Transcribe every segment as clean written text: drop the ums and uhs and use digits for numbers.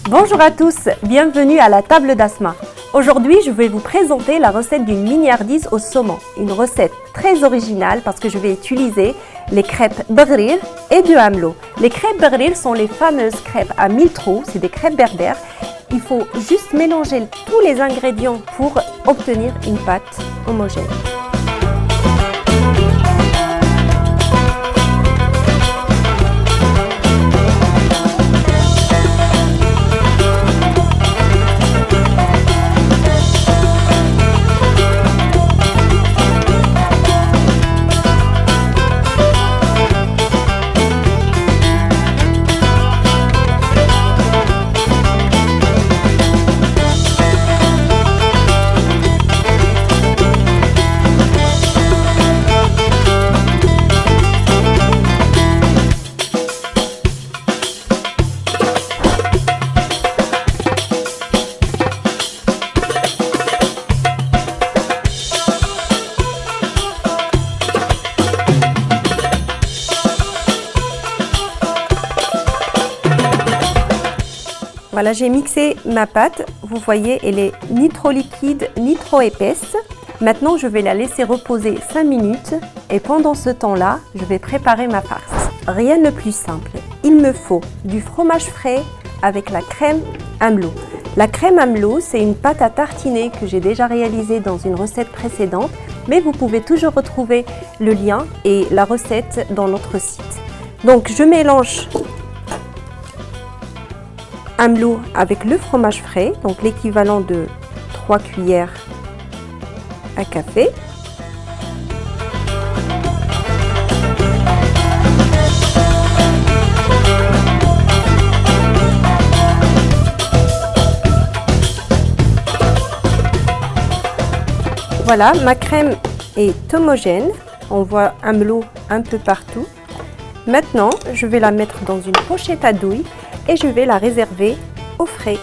Bonjour à tous, bienvenue à la table d'Asma. Aujourd'hui, je vais vous présenter la recette d'une mignardise au saumon. Une recette très originale parce que je vais utiliser les crêpes Beghrir et du Amlo. Les crêpes Beghrir sont les fameuses crêpes à 1000 trous, c'est des crêpes berbères. Il faut juste mélanger tous les ingrédients pour obtenir une pâte homogène. Voilà, j'ai mixé ma pâte. Vous voyez, elle est ni trop liquide ni trop épaisse. Maintenant, je vais la laisser reposer 5 minutes et pendant ce temps-là, je vais préparer ma farce. Rien de plus simple. Il me faut du fromage frais avec la crème Amlo. La crème Amlo, c'est une pâte à tartiner que j'ai déjà réalisée dans une recette précédente, mais vous pouvez toujours retrouver le lien et la recette dans notre site. Donc, je mélange Amlo avec le fromage frais, donc l'équivalent de 3 cuillères à café. Voilà, ma crème est homogène, on voit Amlo un peu partout. Maintenant, je vais la mettre dans une pochette à douille et je vais la réserver au frais.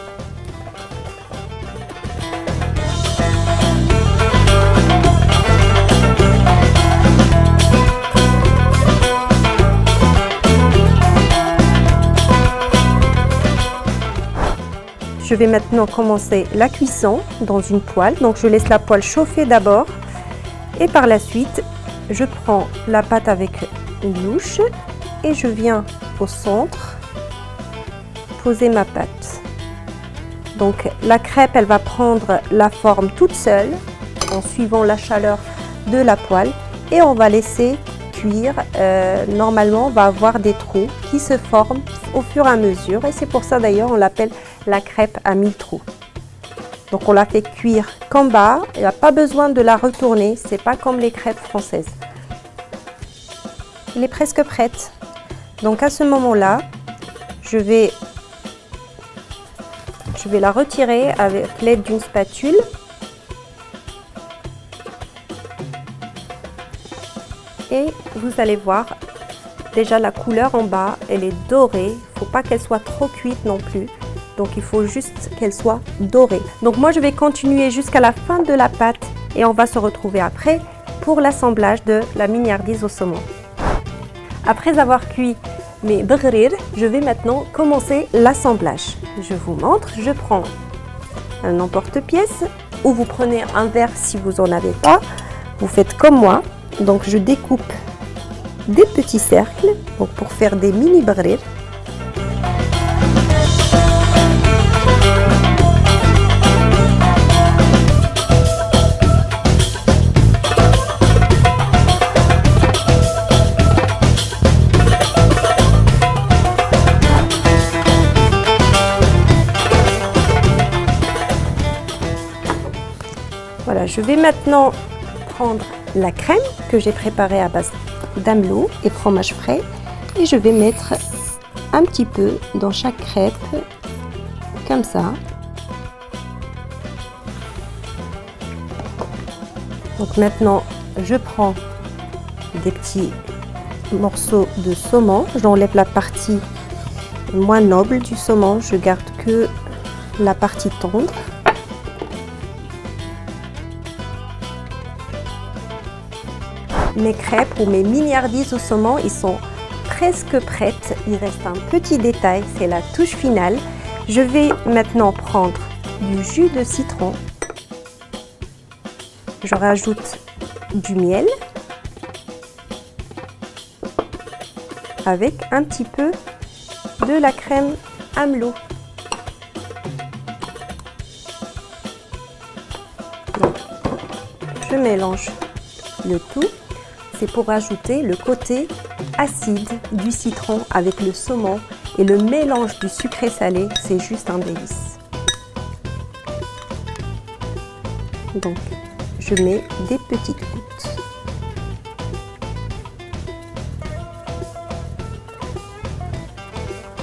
Je vais maintenant commencer la cuisson dans une poêle. Donc je laisse la poêle chauffer d'abord et par la suite, je prends la pâte avec une louche et je viens au centre poser ma pâte. Donc la crêpe, elle va prendre la forme toute seule en suivant la chaleur de la poêle et on va laisser cuire. Normalement, on va avoir des trous qui se forment au fur et à mesure et c'est pour ça d'ailleurs on l'appelle la crêpe à 1000 trous. Donc on la fait cuire qu'en bas, il n'y a pas besoin de la retourner, c'est pas comme les crêpes françaises. Elle est presque prête. Donc à ce moment-là, je vais la retirer avec l'aide d'une spatule. Et vous allez voir, déjà la couleur en bas, elle est dorée. Il ne faut pas qu'elle soit trop cuite non plus. Donc il faut juste qu'elle soit dorée. Donc moi je vais continuer jusqu'à la fin de la pâte et on va se retrouver après pour l'assemblage de la mignardise au saumon. Après avoir cuit mes Beghrir, je vais maintenant commencer l'assemblage. Je vous montre, je prends un emporte-pièce ou vous prenez un verre si vous n'en avez pas. Vous faites comme moi, donc je découpe des petits cercles donc pour faire des mini Beghrir. Voilà, je vais maintenant prendre la crème que j'ai préparée à base d'Amlo et fromage frais et je vais mettre un petit peu dans chaque crêpe, comme ça. Donc maintenant, je prends des petits morceaux de saumon, j'enlève la partie moins noble du saumon, je garde que la partie tendre. Mes crêpes ou mes mignardises au saumon, ils sont presque prêtes. Il reste un petit détail, c'est la touche finale. Je vais maintenant prendre du jus de citron. Je rajoute du miel avec un petit peu de la crème Amelo. Je mélange le tout. C'est pour ajouter le côté acide du citron avec le saumon et le mélange du sucré salé, c'est juste un délice. Donc, je mets des petites gouttes.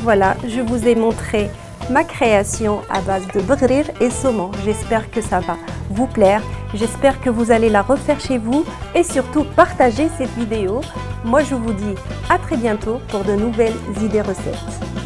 Voilà, je vous ai montré ma création à base de bgrir et saumon. J'espère que ça va vous plaire. J'espère que vous allez la refaire chez vous et surtout partager cette vidéo. Moi, je vous dis à très bientôt pour de nouvelles idées recettes.